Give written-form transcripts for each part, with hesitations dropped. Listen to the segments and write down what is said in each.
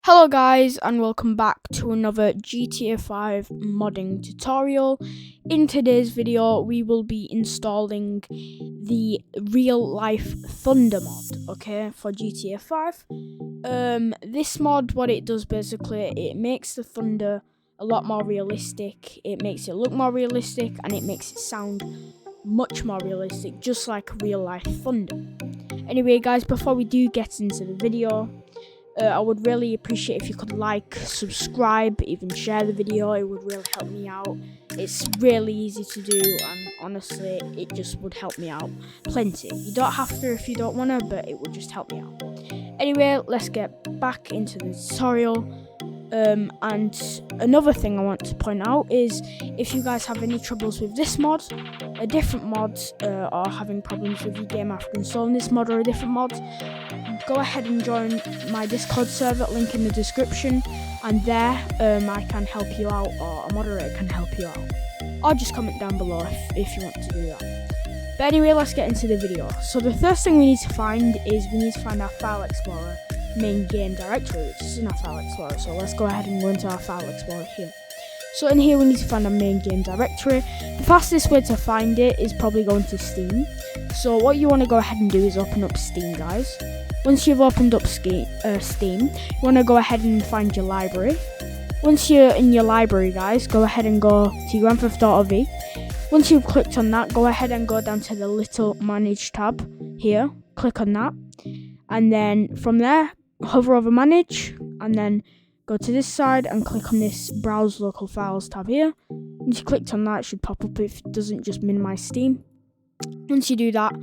Hello guys and welcome back to another GTA 5 modding tutorial. In today's video we will be installing the real life thunder mod, okay, for GTA 5. This mod, what it does basically, it makes the thunder a lot more realistic, it makes it look more realistic, and it makes it sound much more realistic, just like real life thunder. Anyway guys, before we do get into the video, I would really appreciate if you could like, subscribe, even share the video. It would really help me out. It's really easy to do, and honestly it just would help me out plenty. You don't have to if you don't want to, but it would just help me out. Anyway, let's get back into the tutorial. And another thing I want to point out is, if you guys have any troubles with this mod, a different mod, or having problems with your game after installing this mod or a different mod, go ahead and join my Discord server, link in the description, and there I can help you out, or a moderator can help you out, or just comment down below if you want to do that. But anyway, let's get into the video. So the first thing we need to find is our file explorer main game directory, which is in our file explorer. So let's go ahead and go into our file explorer here. So in here we need to find our main game directory. The fastest way to find it is probably going to Steam. So what you want to go ahead and do is open up Steam, guys. Once you've opened up Steam, you want to go ahead and find your library. Once you're in your library, guys, go ahead and go to Grand Theft Auto V. Once you've clicked on that, go ahead and go down to the little Manage tab here. Click on that. And then from there, hover over Manage. And then go to this side and click on this Browse Local Files tab here. Once you clicked on that, it should pop up if it doesn't just minimize Steam. Once you do that,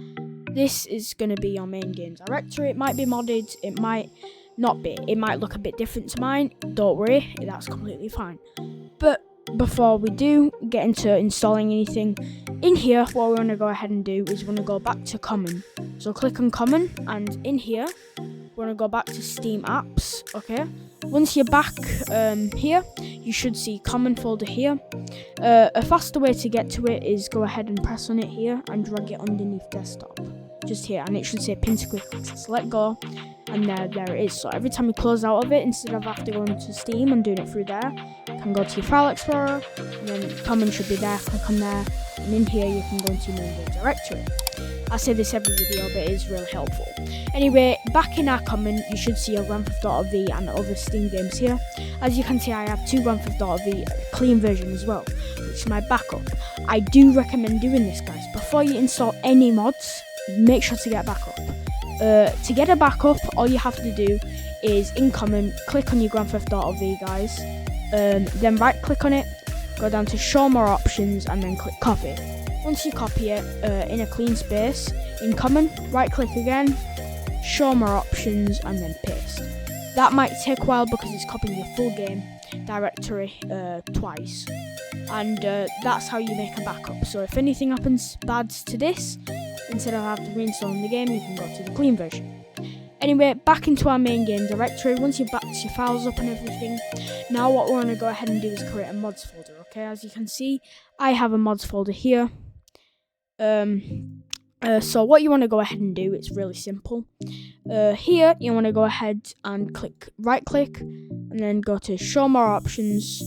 this is going to be your main game directory. It might be modded, it might not be. It might look a bit different to mine. Don't worry, that's completely fine. But before we do get into installing anything in here, what we want to go ahead and do is we want to go back to Common. So click on Common, and in here we want to go back to Steam Apps, okay? Once you're back here, you should see Common folder here. A faster way to get to it is go ahead and press on it here and drag it underneath desktop, just here, and it should say pin to quick access. Let go, and there it is. So every time you close out of it, instead of having to go into Steam and doing it through there, you can go to your file explorer, and then Common should be there. Click on there, and in here you can go into your main game directory. I say this every video, but it is really helpful. Anyway, back in our Common, you should see your Grand Theft Auto V and other Steam games here. As you can see, I have two Grand Theft Auto V clean version as well, which is my backup. I do recommend doing this, guys. Before you install any mods, make sure to get a backup. To get a backup, all you have to do is in Common, click on your Grand Theft Auto V, guys. Then right click on it, go down to Show More Options, and then click Copy. Once you copy it in a clean space, in Common, right click again, Show More Options, and then Paste. That might take a while because it's copying your full game directory twice. And that's how you make a backup. So if anything happens bad to this, instead of having to reinstall the game, you can go to the clean version. Anyway, back into our main game directory. Once you've backed your files up and everything, now what we want to go ahead and do is create a mods folder, okay? As you can see, I have a mods folder here. So what you want to go ahead and do, it's really simple. Here, you want to go ahead and right click, and then go to Show More Options.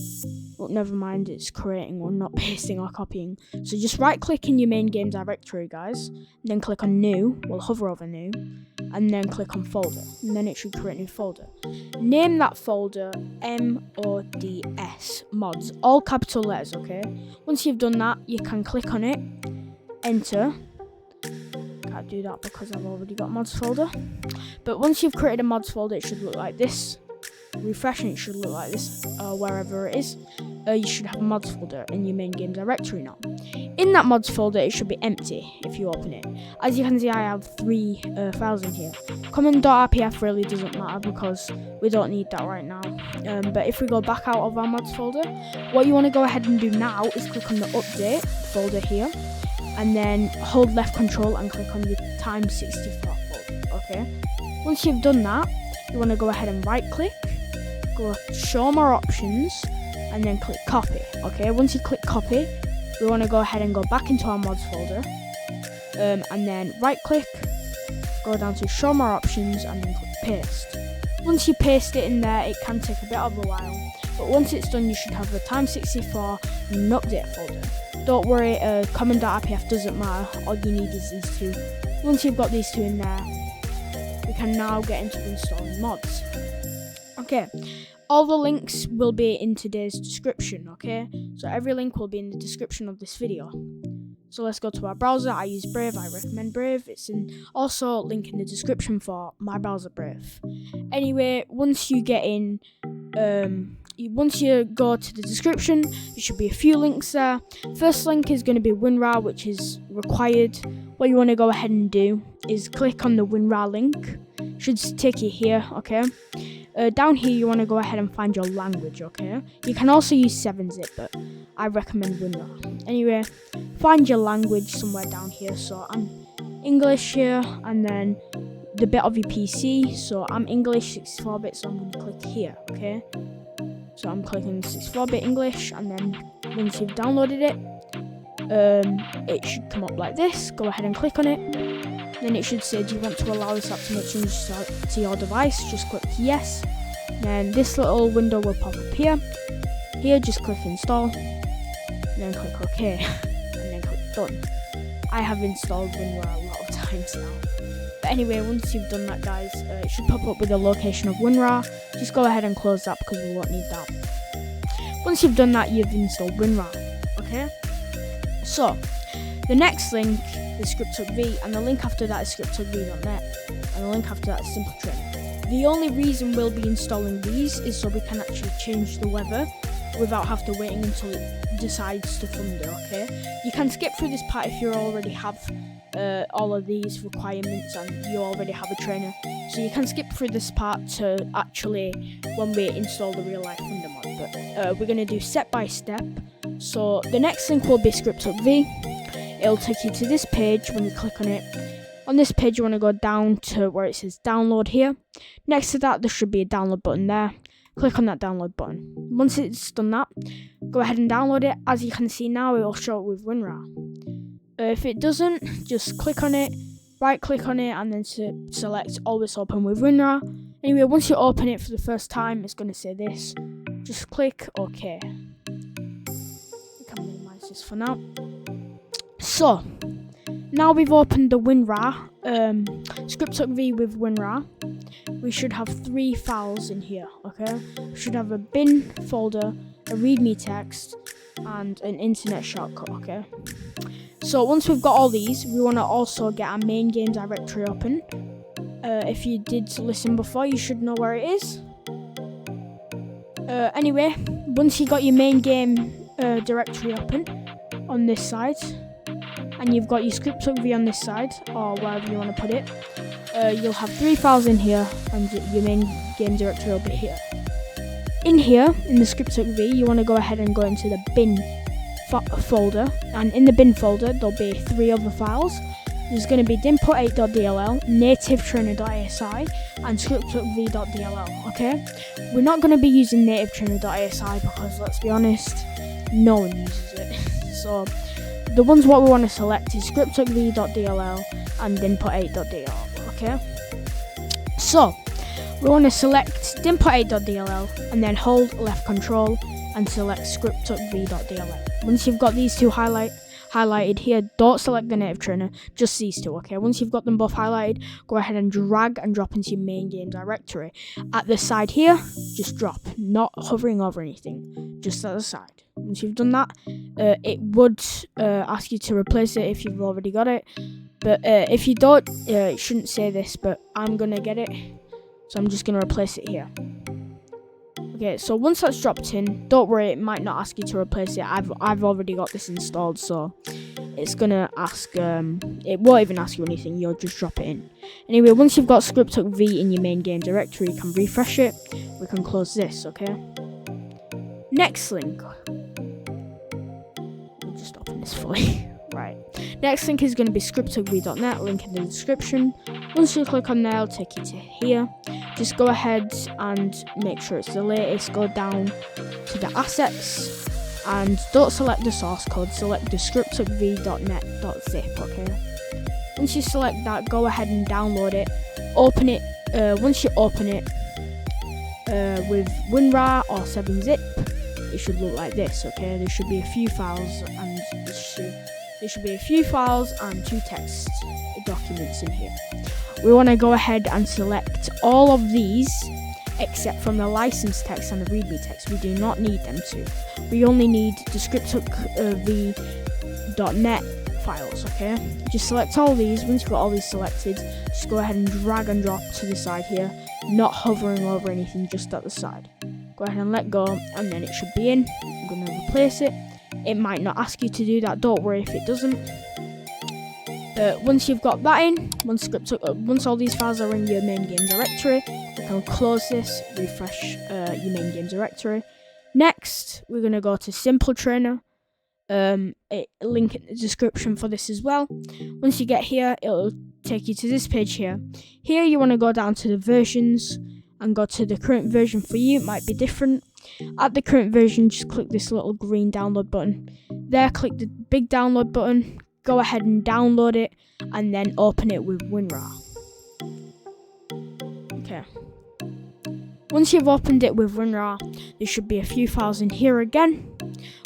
Well, never mind, it's creating one, not pasting or copying. So just right click in your main game directory, guys, and then click on New, well, hover over New, and then click on Folder, and then it should create a new folder. Name that folder MODS, mods, all capital letters, okay? Once you've done that, you can click on it, enter. Can't do that because I've already got mods folder. But once you've created a mods folder, it should look like this. Refresh and it should look like this, wherever it is. You should have a mods folder in your main game directory now. In that mods folder, it should be empty if you open it. As you can see, I have 3 files in here. Common.rpf really doesn't matter because we don't need that right now. But if we go back out of our mods folder, what you want to go ahead and do now is click on the update folder here, and then hold left control and click on the times 64 folder, okay? Once you've done that, you want to go ahead and right click, go Show More Options, and then click Copy, okay? Once you click Copy, we want to go ahead and go back into our mods folder, and then right click, go down to Show More Options, and then click Paste. Once you paste it in there, it can take a bit of a while, but once it's done, you should have a time64 and an update folder. Don't worry, common.ipf doesn't matter, all you need is these two. Once you've got these two in there, we can now get into installing mods. Okay, all the links will be in today's description, okay? So every link will be in the description of this video. So let's go to our browser. I use Brave, I recommend Brave. It's also link in the description for my browser Brave. Anyway, once you get in, once you go to the description, there should be a few links there. First link is going to be WinRAR, which is required. What you want to go ahead and do is click on the WinRAR link. Should take you here, okay? Down here, you want to go ahead and find your language, okay? You can also use 7-zip, but I recommend WinRAR. Anyway, find your language somewhere down here. So I'm English here, and then the bit of your PC. So I'm English 64-bit, so I'm going to click here, okay? So I'm clicking 64-bit English, and then once you've downloaded it should come up like this. Go ahead and click on it. Then it should say, do you want to allow this app to make changes to your device? Just click yes. Then this little window will pop up here. Here, just click install. Then click OK. And then click done. I have installed WinRAR a lot of times now. But anyway, once you've done that, guys, it should pop up with the location of WinRAR. Just go ahead and close that because we won't need that. Once you've done that, you've installed WinRAR. Okay? So, the next link is ScriptHookV, and the link after that is scripthookv.net, and the link after that is SimpleTrim. The only reason we'll be installing these is so we can actually change the weather without having to waiting until it decides to thunder, okay? You can skip through this part if you already have all of these requirements and you already have a trainer. So you can skip through this part to actually when we install the real life thunder mod, but we're going to do step by step. So the next link will be ScriptHookV. It'll take you to this page. When you click on it, on this page you want to go down to where it says download here. Next to that there should be a download button there. Click on that download button. Once it's done that, go ahead and download it. As you can see now, it will show it with WinRAR. If it doesn't, just click on it, right click on it, and then select always open with WinRAR. Anyway, once you open it for the first time, it's going to say this. Just click OK. We can minimize this for now. So, now we've opened the WinRAR, ScriptHookV with WinRAR. We should have 3 files in here, okay? We should have a bin folder, a readme text, and an internet shortcut, okay? So once we've got all these, we want to also get our main game directory open. If you did listen before, you should know where it is. Anyway, once you got your main game directory open on this side, and you've got your ScriptHookV on this side, or wherever you want to put it, you'll have 3 files in here, and your main game directory will be here. In here, in the ScriptHookV, you want to go ahead and go into the bin folder, and in the bin folder, there'll be 3 other files. There's going to be dinput8.dll, nativetrainer.asi, and scripthookv.dll, okay? We're not going to be using nativetrainer.asi because, let's be honest, no one uses it. So, the ones what we want to select is scripthookv.dll and dinput8.dll, okay? So, we want to select dinput8.dll and then hold left control and select scripthookv.dll. Once you've got these two highlighted here, don't select the native trainer, just these two, okay? Once you've got them both highlighted, go ahead and drag and drop into your main game directory. At the side here, just drop, not hovering over anything, just at the side. Once you've done that, it would ask you to replace it if you've already got it, but if you don't, it shouldn't say this, but I'm gonna get it, so I'm just gonna replace it here. Okay, so once that's dropped in, don't worry, it might not ask you to replace it. I've already got this installed, so it's gonna ask, it won't even ask you anything, you'll just drop it in. Anyway, once you've got ScriptHookV in your main game directory, you can refresh it. We can close this, okay? Next link. We'll just open this fully. Right. Next link is going to be scripthookv.net, link in the description. Once you click on there, it'll take you to here. Just go ahead and make sure it's the latest. Go down to the assets and don't select the source code, select the scripthookv.net.zip, okay? Once you select that, go ahead and download it. Open it. Once you open it, with WinRAR or 7-zip, it should look like this. Okay, there should be a few files, and there should be a few files and 2 text documents in here. We want to go ahead and select all of these except from the license text and the readme text. We do not need them too. We only need the script.v.net files. Okay, just select all these. Once you've got all these selected, just go ahead and drag and drop to the side here, not hovering over anything, just at the side. Go ahead and let go, and then it should be in. I'm going to replace it. It might not ask you to do that, don't worry if it doesn't. Once you've got that in, once all these files are in your main game directory, you can close this, refresh your main game directory. Next, we're going to go to Simple Trainer. Link in the description for this as well. Once you get here, it'll take you to this page here. Here you want to go down to the versions and go to the current version for you. It might be different. At the current version, just click this little green download button. There, click the big download button. Go ahead and download it, and then open it with WinRAR. Okay. Once you've opened it with WinRAR, there should be a few files in here again.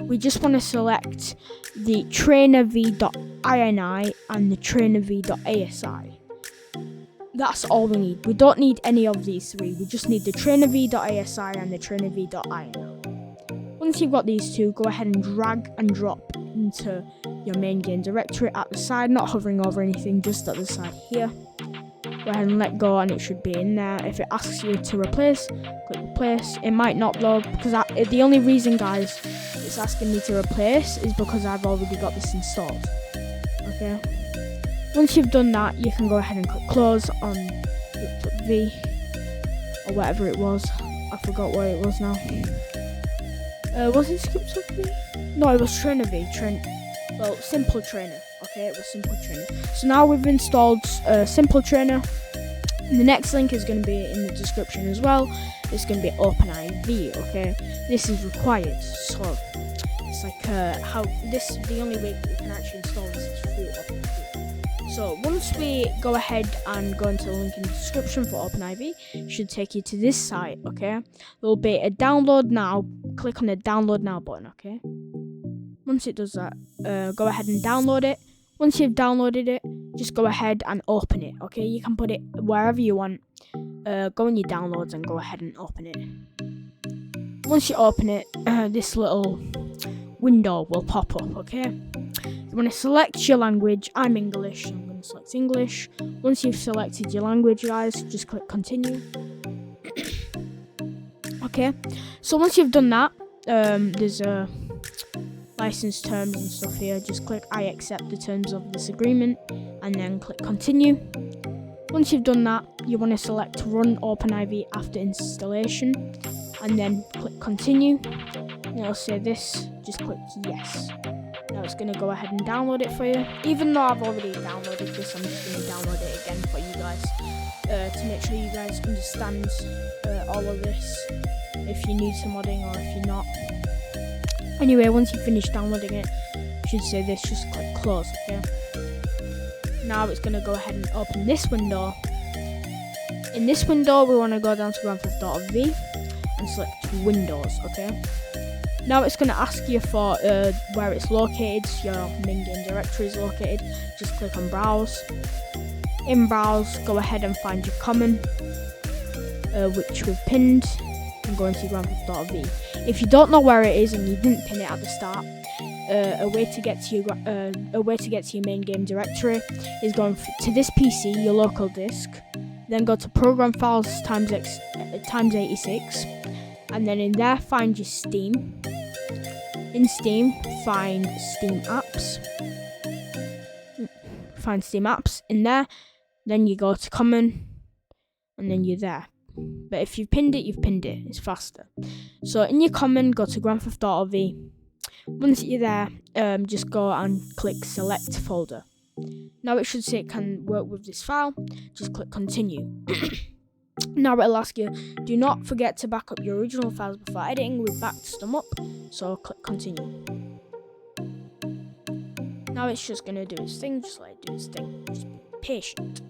We just want to select the trainerv.ini and the trainerv.asi. That's all we need. We don't need any of these 3. We just need the trainerv.asi and the trainerv.ini. Once you've got these 2, go ahead and drag and drop into your main game directory at the side, not hovering over anything, just at the side here. Go ahead and let go, and it should be in there. If it asks you to replace, click replace. It might not though, because the only reason, guys, it's asking me to replace is because I've already got this installed. Okay. Once you've done that, you can go ahead and click close on V or whatever it was. I forgot what it was now. Was it script.v? No, it was Trainer V. Simple Trainer. Okay, it was Simple Trainer. So now we've installed Simple Trainer. And the next link is going to be in the description as well. It's going to be OpenIV. Okay, this is required. So it's like the only way that we can actually install this is through OpenIV. So once we go ahead and go into the link in the description for OpenIV, it should take you to this site. Okay, there'll be a download now. Click on the download now button. Okay. Once it does that, go ahead and download it. Once you've downloaded it, just go ahead and open it. Okay, you can put it wherever you want. Go in your downloads and go ahead and open it. Once you open it, this little window will pop up. Okay, you want to select your language. I'm English, so I'm going to select English. Once you've selected your language, guys, just click continue. Okay, so once you've done that, there's a license terms and stuff here. Just click I accept the terms of this agreement, and then click continue. Once you've done that, you want to select run OpenIV after installation, and then click continue. And it'll say this, just click yes. Now it's going to go ahead and download it for you. Even though I've already downloaded this, I'm just going to download it again for you guys, to make sure you guys understand all of this, if you're new to modding or if you're not. Anyway, once you finish downloading it, you should say this, just click close. Okay, now it's going to go ahead and open this window. In this window, we want to go down to Grand Theft Auto V and select Windows. Okay, now it's going to ask you for where it's located, your main game directory is located. Just click on browse. In browse, go ahead and find your common, which we've pinned, and go into Grand Theft Auto V. If you don't know where it is and you didn't pin it at the start, a way to get to your main game directory is going to this PC, your local disk, then go to Program Files times 86, and then in there find your Steam. In Steam, find Steam Apps. Find Steam Apps in there. Then you go to Common, and then you're there. But if you've pinned it, you've pinned it. It's faster. So in your common, go to Grand Theft Auto V. Once you're there, just go and click Select Folder. Now it should say it can work with this file. Just click Continue. Now it'll ask you, do not forget to back up your original files before editing. We've backed them up, so click Continue. Now it's just going to do its thing. Just let it do its thing. Just be patient.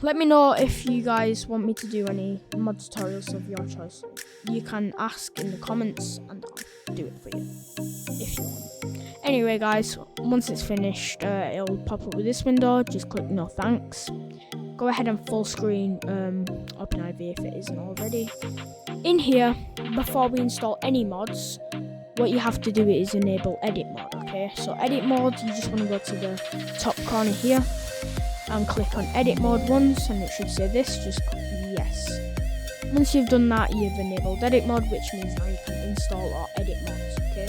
let me know if you guys want me to do any mod tutorials of your choice. You can ask in the comments and I'll do it for you if you want. Anyway guys, once it's finished, it'll pop up with this window. Just click no thanks. Go ahead and full screen OpenIV if it isn't already. In here, before we install any mods, what you have to do is enable edit mode, okay? So edit mode, you just want to go to the top corner here and click on edit mode once, and it should say this, just click yes. Once you've done that, you've enabled edit mode, which means now you can install or edit mods, okay,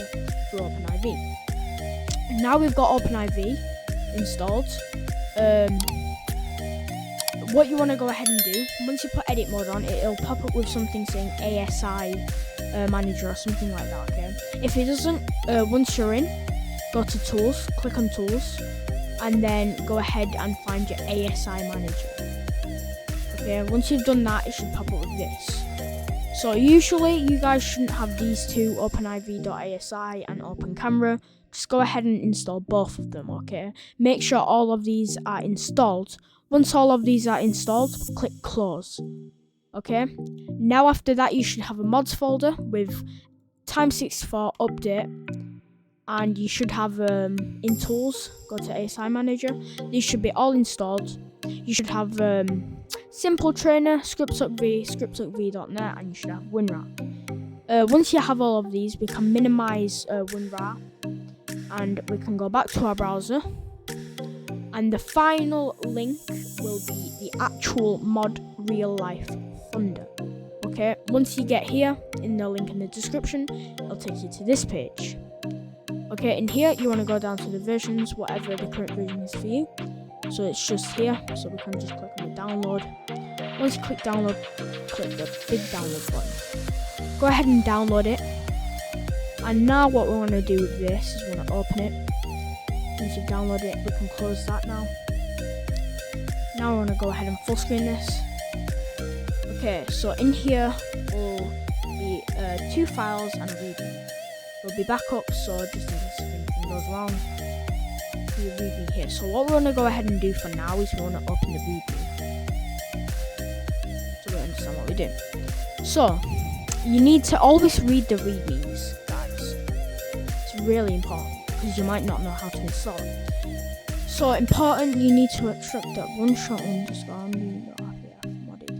through OpenIV. Now we've got OpenIV installed. What you want to go ahead and do, once you put edit mode on, it'll pop up with something saying ASI manager or something like that, okay? If it doesn't, once you're in, go to tools, click on tools, and then go ahead and find your ASI manager. Okay, once you've done that, it should pop up with this. So usually you guys shouldn't have these two, OpenIV.asi and OpenCamera. Just go ahead and install both of them, okay? Make sure all of these are installed. Once all of these are installed, click close. Okay? Now after that, you should have a mods folder with Time64 update. And you should have in tools, go to ASI manager. These should be all installed. You should have Simple Trainer, ScriptsHookV, ScriptsHookV.net, and you should have WinRAR. Once you have all of these, we can minimize WinRAR. And we can go back to our browser, and the final link will be the actual mod real life Thunder. Okay, once you get here, in the link in the description, it'll take you to this page. Okay, in here you want to go down to the versions, whatever the current version is for you. So it's just here, so we can just click on the download. Once you click download, click the big download button. Go ahead and download it. And now what we want to do with this is we want to open it. Once you've downloaded it, we can close that now. Now we want to go ahead and full screen this. Okay, so in here will be 2 files and a readme. There'll be backups, so just in case anything goes wrong, the readme here. So what we want to go ahead and do for now is we want to open the readme, so we understand what we're doing. So you need to always read the readmes. Really important because you might not know how to install it. So important, you need to extract that one shot underscore RPF modded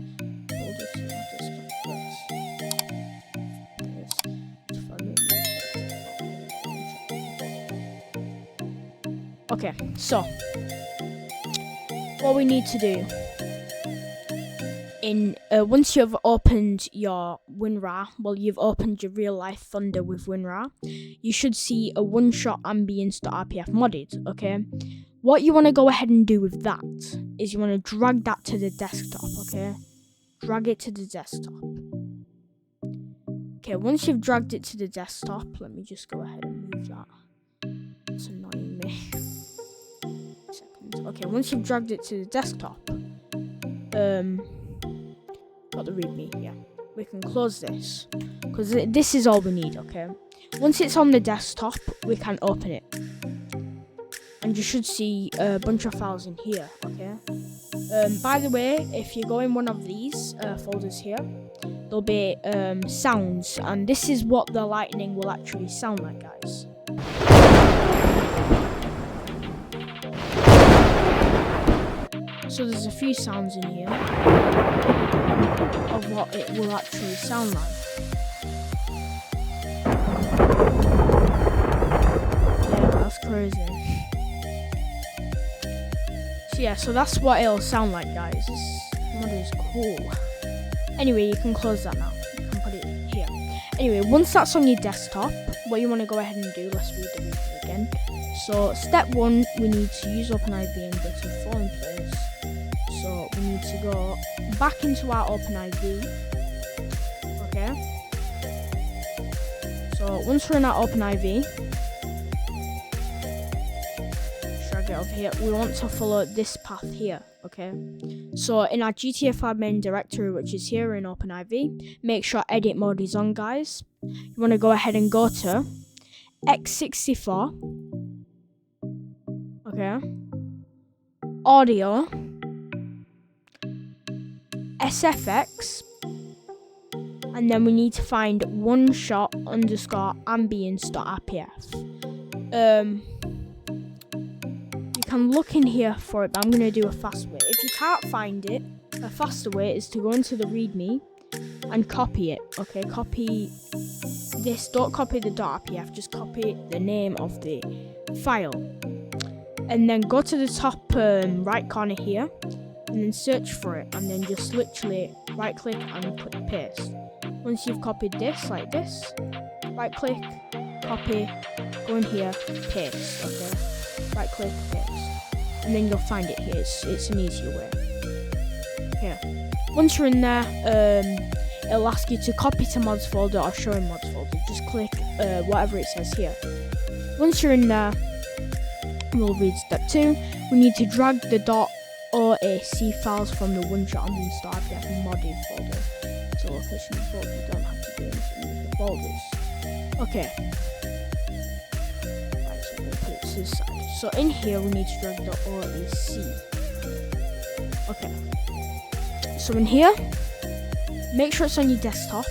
folder to your desktop first. Okay, so what we need to do in once you've opened your WinRAR, well, you've opened your real life Thunder with WinRAR, you should see a one-shot ambience.rpf modded, okay? What you want to go ahead and do with that is you want to drag that to the desktop, okay? Drag it to the desktop. Okay, once you've dragged it to the desktop, let me just go ahead and move that. It's annoying me. Seconds. Okay, once you've dragged it to the desktop, got the readme, yeah. We can close this, because this is all we need, okay? Once it's on the desktop, we can open it. And you should see a bunch of files in here, okay? By the way, if you go in one of these folders here, there'll be sounds, and this is what the lightning will actually sound like, guys. So there's a few sounds in here of what it will actually sound like. Yeah, that's crazy. So yeah, so that's what it'll sound like, guys. This mod is cool. Anyway, you can close that now. You can put it here. Anyway, once that's on your desktop, what you want to go ahead and do, let's read the review again. So step 1, we need to use OpenIV and go to Falling Place. So we need to go back into our OpenIV. Okay. So once we're in our OpenIV, drag it over here. We want to follow this path here. Okay. So in our GTA 5 main directory, which is here in OpenIV, make sure edit mode is on, guys. You want to go ahead and go to x64. Okay. Audio. SFX, and then we need to find oneshot_ambience.rpf. You can look in here for it, but I'm going to do a fast way. If you can't find it, a faster way is to go into the README and copy it. Okay, copy this. Don't copy the .rpf, just copy the name of the file. And then go to the top right corner here, and then search for it, and then just literally right click and click paste. Once you've copied this, like this, right click, copy, go in here, paste, okay? Right click, paste. And then you'll find it here, it's an easier way. Okay. Once you're in there, it'll ask you to copy to mods folder or show in mods folder. Just click whatever it says here. Once you're in there, we'll read step 2. We need to drag the .oac files from the oneshot_ambience.rpf modded folder. So location folder, you don't have to do anything with the folders. Okay. Right, so we'll put it to the side. So in here we need to drag the .oac. Okay. So in here, make sure it's on your desktop.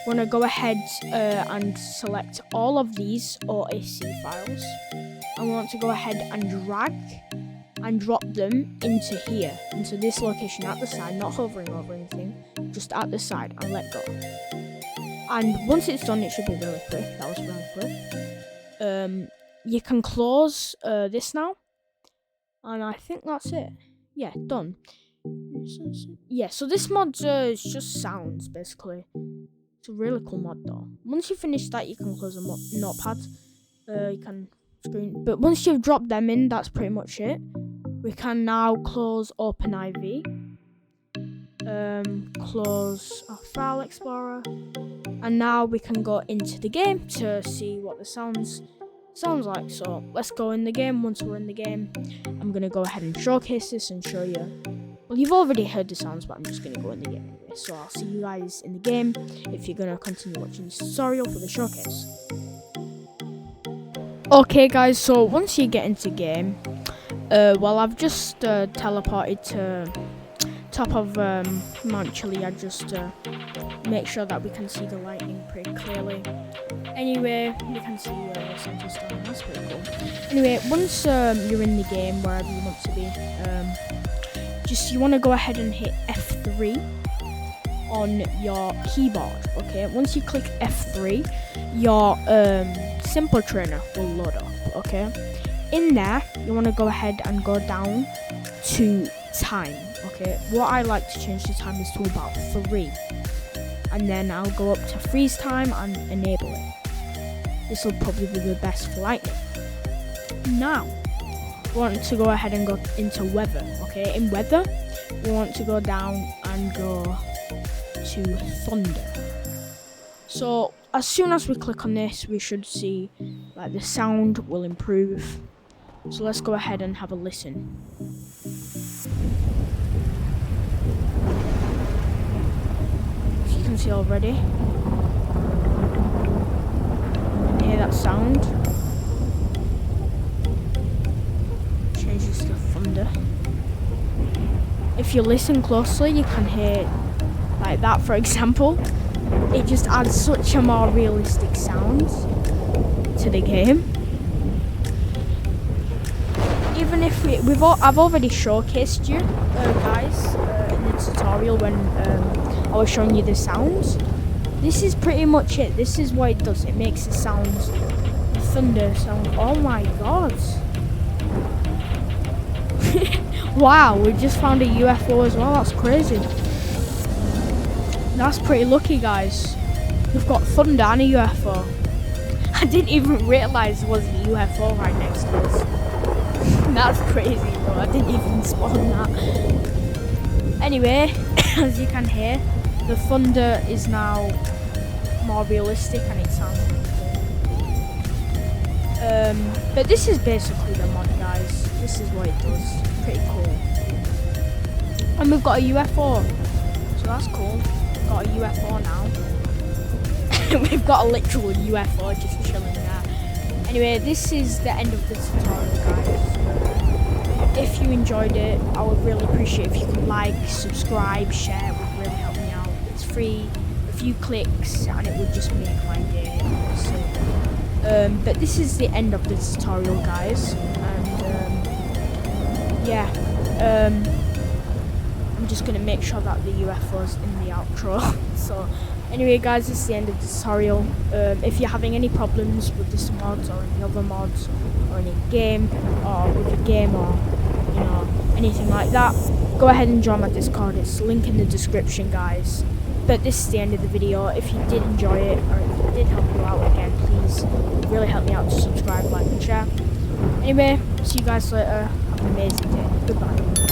We're gonna go ahead and select all of these OAC files. And we want to go ahead and drag and drop them into here, into this location at the side, not hovering over anything, just at the side, and let go. And once it's done, it should be really quick. That was really quick. You can close this now, and I think that's it. Yeah, done. Yeah, so this mod is just sounds, basically. It's a really cool mod though. Once you finish that, you can close the notepad. You can screen, but once you've dropped them in, that's pretty much it. We can now close OpenIV, close our file explorer, and now we can go into the game to see what the sounds like. So let's go in the game. Once we're in the game, I'm gonna go ahead and showcase this and show you. Well, you've already heard the sounds, but I'm just gonna go in the game anyway. So I'll see you guys in the game if you're gonna continue watching this tutorial for the showcase. Okay guys, so once you get into game, well, I've just teleported to top of Mount Chile. I just make sure that we can see the lightning pretty clearly. Anyway, you can see Los Santos down. That's pretty cool. Anyway, once you're in the game, wherever you want to be, you want to go ahead and hit F3 on your keyboard. Okay, once you click F3, your simple trainer will load up. Okay, in there you want to go ahead and go down to time. Okay, what I like to change the time is to about 3, and then I'll go up to freeze time and enable it. This will probably be the best for lightning. Now we want to go ahead and go into weather. Okay, in weather we want to go down and go to thunder. So as soon as we click on this, we should see like the sound will improve. So let's go ahead and have a listen. As you can see already, you can hear that sound. Changes to thunder. If you listen closely, you can hear like that, for example. It just adds such a more realistic sound to the game. Even if I've already showcased you guys in the tutorial when I was showing you the sounds. This is pretty much it. This is what it does. It makes the sounds, thunder sound. Oh my god. Wow, we just found a UFO as well. That's crazy. That's pretty lucky, guys. We've got thunder and a UFO. I didn't even realise there was a UFO right next to us. That's crazy, bro. I didn't even spawn that. Anyway, as you can hear, the thunder is now more realistic and it sounds like good. But this is basically the mod, guys. This is what it does. Pretty cool. And we've got a UFO. So that's cool. Got a UFO now. We've got a literal UFO just chilling there. Anyway, this is the end of the tutorial, guys. If you enjoyed it, I would really appreciate if you could like, subscribe, share. It would really free, a few clicks, and it would just make my day. So, but this is the end of the tutorial, guys, and yeah, I'm just gonna make sure that the UFO's in the outro. So anyway, guys, this is the end of the tutorial. If you're having any problems with this mod or any other mods or any game or with the game or anything like that, go ahead and join my Discord. It's link in the description, guys. But this is the end of the video. If you did enjoy it, or if it did help you out, again, please really help me out to subscribe, like and share. Anyway, see you guys later. Have an amazing day. Goodbye.